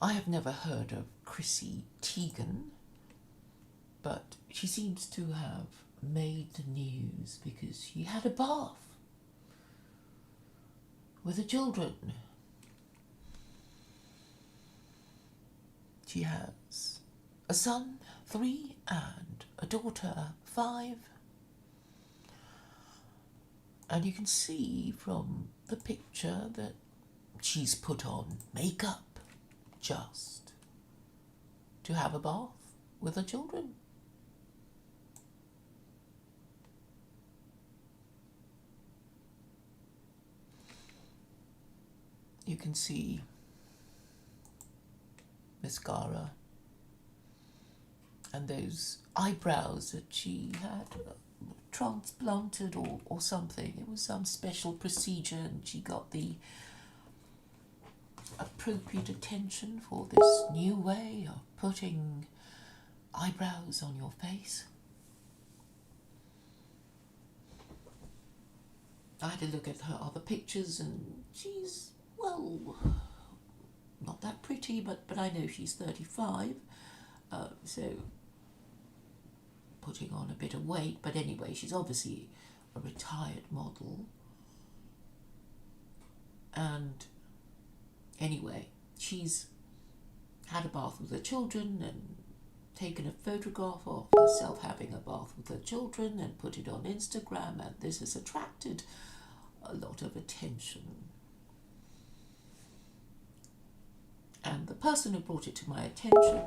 I have never heard of Chrissy Teigen, but she seems to have made the news because she had a bath with the children. She has a son, 3, and a daughter, 5. And you can see from the picture that she's put on makeup just to have a bath with her children. You can see mascara and those eyebrows that she had transplanted or something. It was some special procedure and she got the appropriate attention for this new way of putting eyebrows on your face. I had a look at her other pictures and she's, well, not that pretty, but I know she's 35, so putting on a bit of weight, but anyway, she's obviously a retired model. And anyway, she's had a bath with her children and taken a photograph of herself having a bath with her children and put it on Instagram, and this has attracted a lot of attention. And the person who brought it to my attention,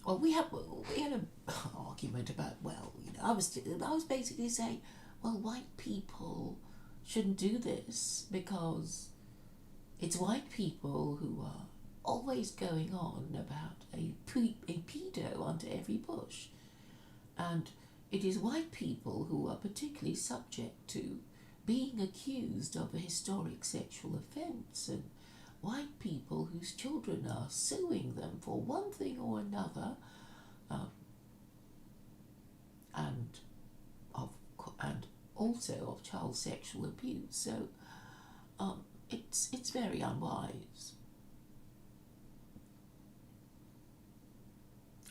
well, we had an argument about, well, I was basically saying, well, white people shouldn't do this because it's white people who are always going on about a pedo under every bush. And it is white people who are particularly subject to being accused of a historic sexual offence, and white people whose children are suing them for one thing or another, and also of child sexual abuse. So it's very unwise.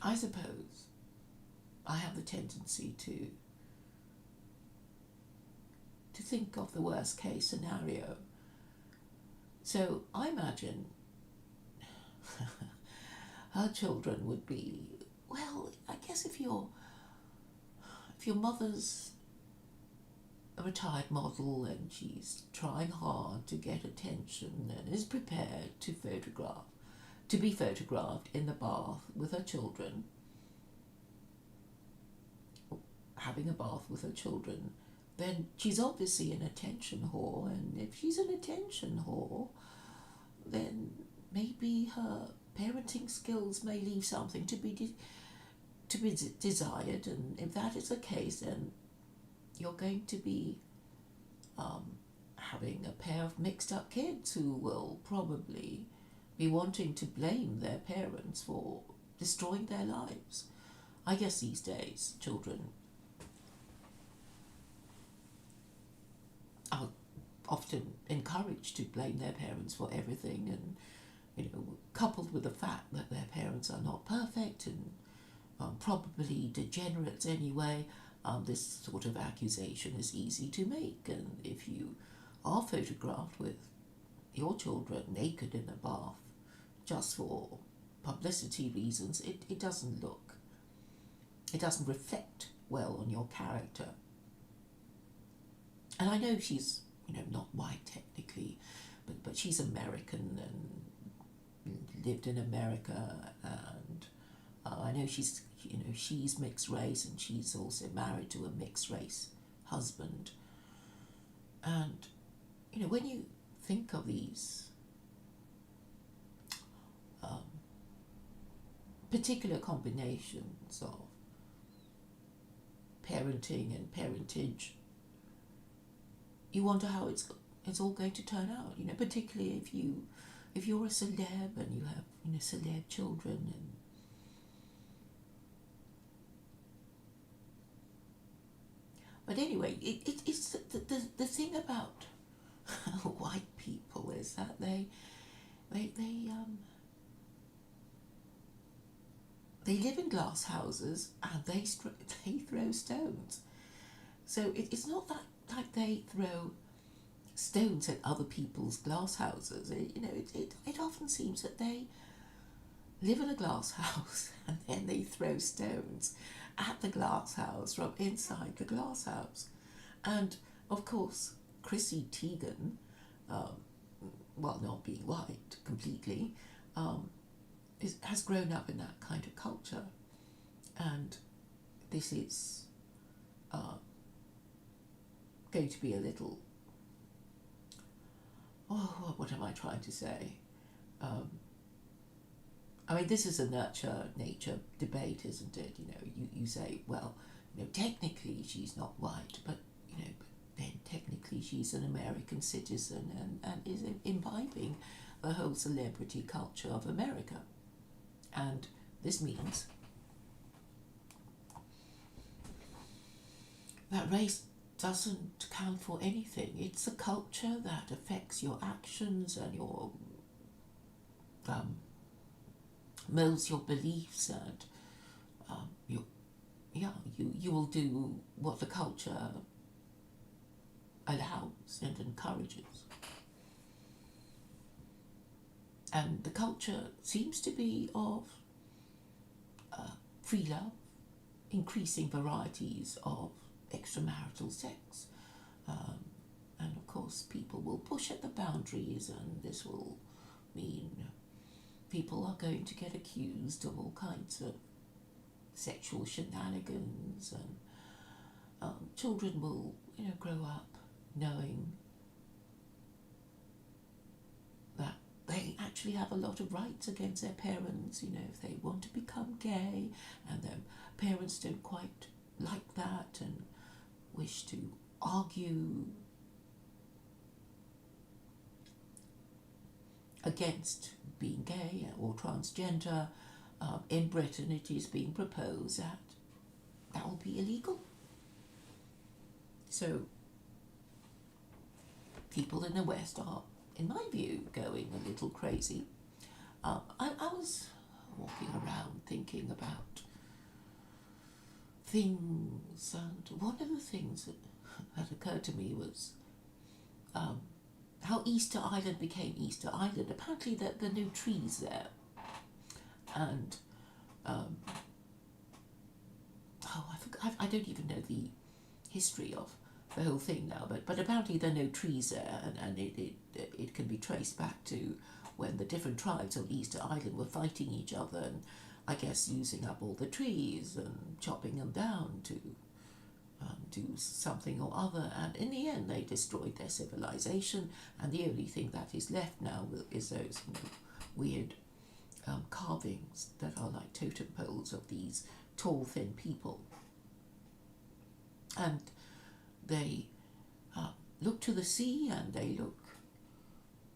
I suppose I have the tendency to think of the worst case scenario. So I imagine her children would be, well, I guess if your mother's a retired model and she's trying hard to get attention and is prepared to be photographed in the bath with her children, having a bath with her children, then she's obviously an attention whore, and if she's an attention whore, then maybe her parenting skills may leave something to be desired, and if that is the case, then you're going to be having a pair of mixed up kids who will probably be wanting to blame their parents for destroying their lives. I guess these days children are often encouraged to blame their parents for everything, and coupled with the fact that their parents are not perfect and probably degenerates anyway, this sort of accusation is easy to make. And if you are photographed with your children naked in a bath just for publicity reasons, it doesn't reflect well on your character. And I know she's, not white technically, but she's American and lived in America, and I know she's mixed race, and she's also married to a mixed race husband. And, when you think of these particular combinations of parenting and parentage, you wonder how it's all going to turn out. Particularly if you're a celeb and you have celeb children. And but anyway, it's the thing about white people is that they live in glass houses and they throw stones. So it's not that like they throw stones at other people's glass houses. It often seems that they live in a glass house and then they throw stones at the glass house from inside the glass house. And of course, Chrissy Teigen, while not being white completely, has grown up in that kind of culture. And this is going to be a little, what am I trying to say? I mean, this is a nurture-nature debate, isn't it? You say, well, technically she's not white, but then technically she's an American citizen and is imbibing the whole celebrity culture of America. And this means that race doesn't count for anything. It's a culture that affects your actions and your molds your beliefs, and you will do what the culture allows and encourages. And the culture seems to be of free love, increasing varieties of extramarital sex, and of course people will push at the boundaries, and this will mean people are going to get accused of all kinds of sexual shenanigans, and children will grow up knowing that they actually have a lot of rights against their parents, if they want to become gay and their parents don't quite like that and wish to argue against being gay or transgender. In Britain it is being proposed that will be illegal. So people in the West are, in my view, going a little crazy. I was walking around thinking about things, and one of the things that occurred to me was how Easter Island became Easter Island. Apparently there are no trees there, and I don't even know the history of the whole thing now, but apparently there are no trees there, and it can be traced back to when the different tribes on Easter Island were fighting each other, and I guess using up all the trees and chopping them down to do something or other, and in the end they destroyed their civilization, and the only thing that is left now is those weird carvings that are like totem poles of these tall, thin people. And they look to the sea, and they look,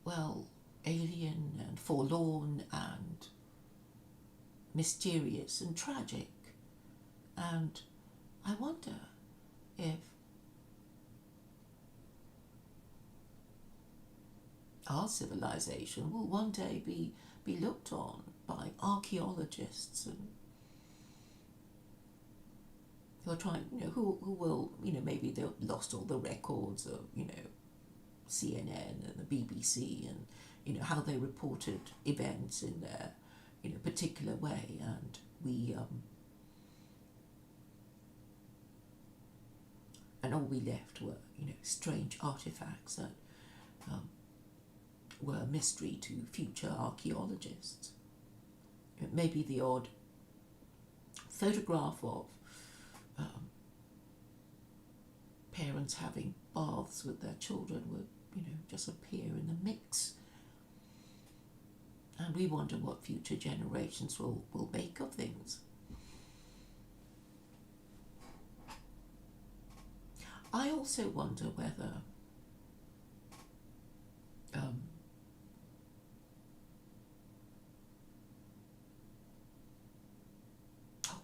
well, alien and forlorn and mysterious and tragic. And I wonder if our civilization will one day be looked on by archaeologists and who are trying, who will, maybe they've lost all the records of, CNN and the BBC and, how they reported events in their, particular way, and we, and all we left were, strange artifacts that were a mystery to future archaeologists. Maybe the odd photograph of parents having baths with their children would, just appear in the mix. And we wonder what future generations will make of things. I also wonder whether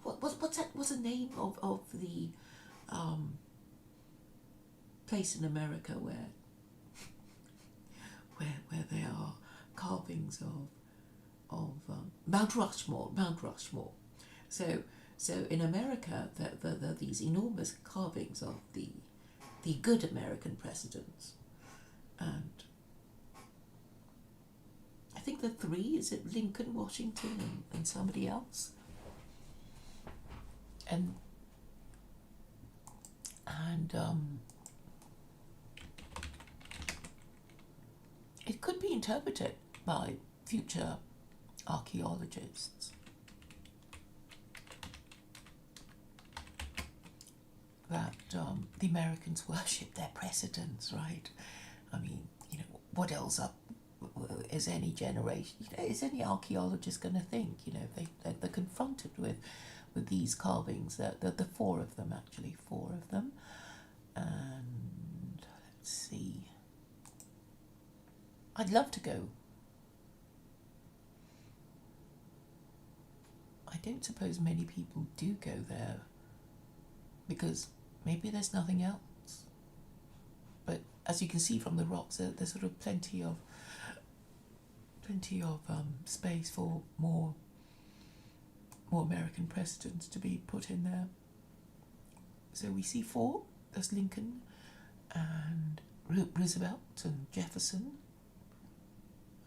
what's the name of the place in America where there are carvings of Mount Rushmore. Mount Rushmore. So in America, there are these enormous carvings of the good American presidents, and I think the three, is it Lincoln, Washington, and somebody else, and it could be interpreted by future archaeologists that the Americans worship their presidents, right? I mean, what else is any generation, is any archaeologist going to think? They're confronted with these carvings. The four of them, actually, and let's see. I'd love to go. I don't suppose many people do go there because maybe there's nothing else. But as you can see from the rocks, there's sort of plenty of space for more American presidents to be put in there. So we see four. There's Lincoln and Roosevelt and Jefferson.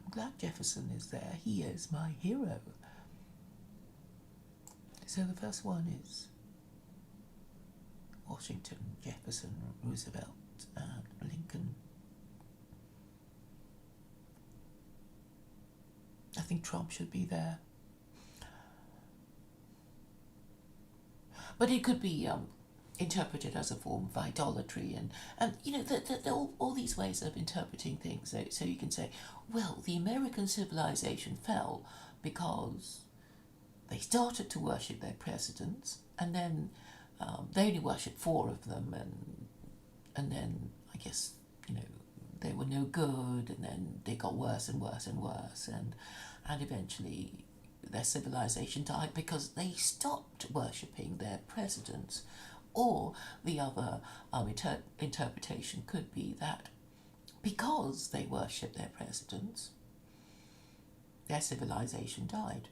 I'm glad Jefferson is there. He is my hero. So the first one is Washington, Jefferson, Roosevelt, and Lincoln. I think Trump should be there. But it could be interpreted as a form of idolatry, and all these ways of interpreting things. So you can say, well, the American civilization fell because they started to worship their presidents, and then they only worshipped four of them, and then I guess they were no good, and then they got worse and worse and worse, and eventually their civilization died because they stopped worshipping their presidents. Or the other interpretation could be that because they worshipped their presidents, their civilization died.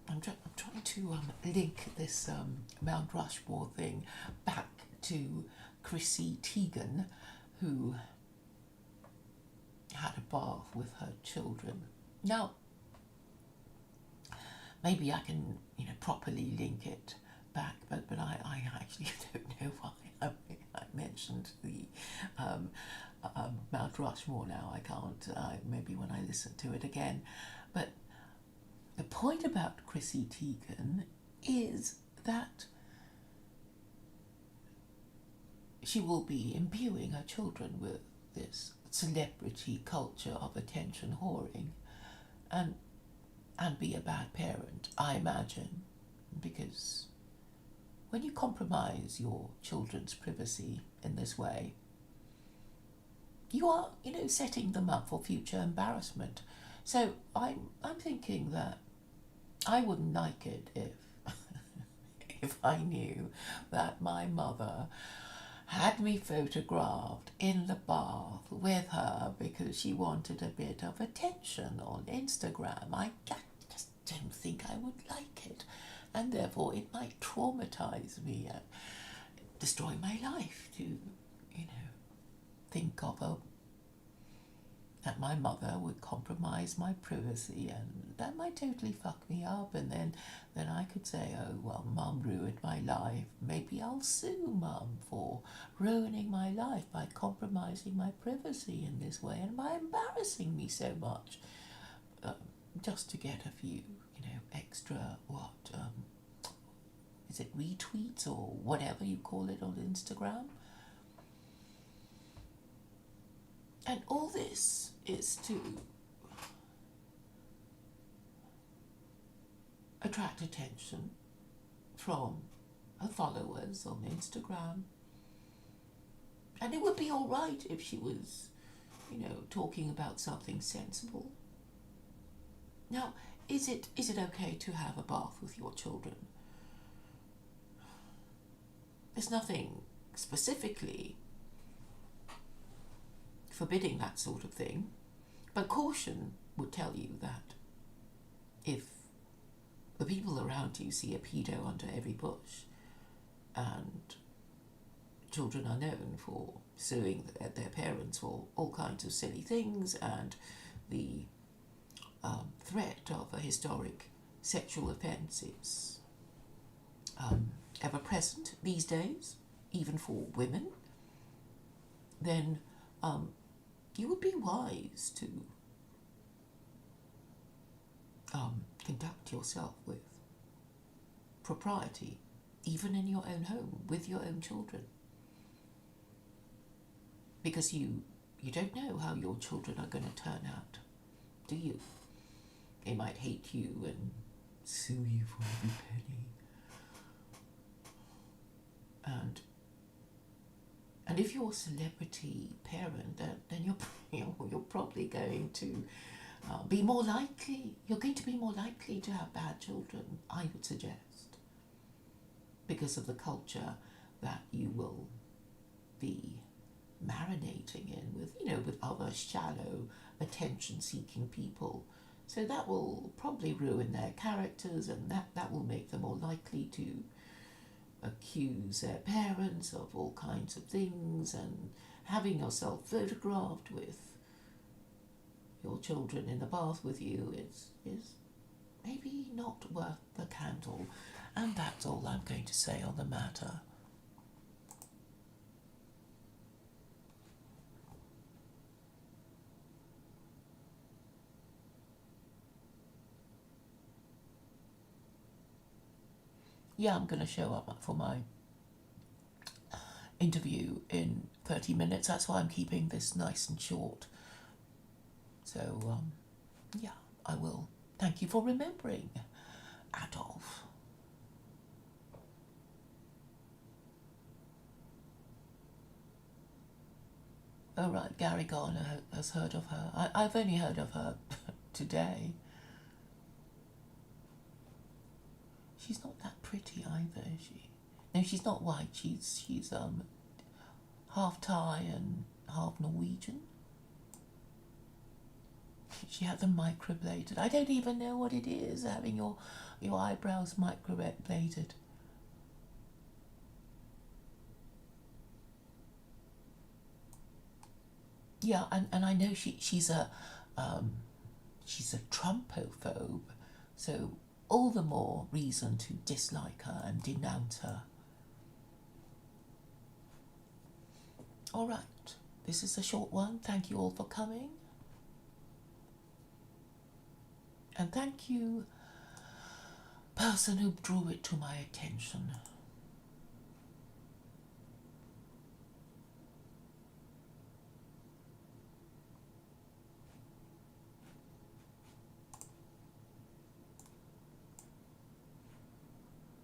I'm trying to link this Mount Rushmore thing back to Chrissy Teigen, who had a bath with her children. Now, maybe I can properly link it back, but I actually don't know why I mentioned the Mount Rushmore now. I can't. Maybe when I listen to it again, but. The point about Chrissy Teigen is that she will be imbuing her children with this celebrity culture of attention whoring, and be a bad parent, I imagine, because when you compromise your children's privacy in this way, you are, setting them up for future embarrassment. So I'm thinking that I wouldn't like it if I knew that my mother had me photographed in the bath with her because she wanted a bit of attention on Instagram. I just don't think I would like it, and therefore it might traumatize me and destroy my life to, think of that my mother would compromise my privacy, and that might totally fuck me up, and then I could say, oh, well, Mum ruined my life. Maybe I'll sue Mum for ruining my life by compromising my privacy in this way and by embarrassing me so much, just to get a few, extra, is it retweets or whatever you call it on Instagram? And all this is to attract attention from her followers on Instagram. And it would be all right if she was, talking about something sensible. Now, is it okay to have a bath with your children? There's nothing specifically forbidding that sort of thing, but caution would tell you that if the people around you see a pedo under every bush, and children are known for suing their parents for all kinds of silly things, and the threat of a historic sexual offence is ever present these days, even for women, then you would be wise to conduct yourself with propriety, even in your own home, with your own children. Because you don't know how your children are going to turn out, do you? They might hate you and sue you for every penny. And if you're a celebrity parent, then you're probably going to be more likely. You're going to be more likely to have bad children, I would suggest, because of the culture that you will be marinating in with other shallow, attention-seeking people. So that will probably ruin their characters, and that will make them more likely to accuse their parents of all kinds of things, and having yourself photographed with your children in the bath with you is maybe not worth the candle. And that's all I'm going to say on the matter. Yeah, I'm going to show up for my interview in 30 minutes. That's why I'm keeping this nice and short. So, yeah, I will. Thank you for remembering, Adolf. Oh, right, Gary Garner has heard of her. I've only heard of her today. She's not that pretty either, is she? No, she's not white. She's half Thai and half Norwegian. She had them microbladed. I don't even know what it is, having your eyebrows microbladed. Yeah, and I know she's a Trumpophobe, so all the more reason to dislike her and denounce her. All right, this is a short one. Thank you all for coming. And thank you, person who drew it to my attention.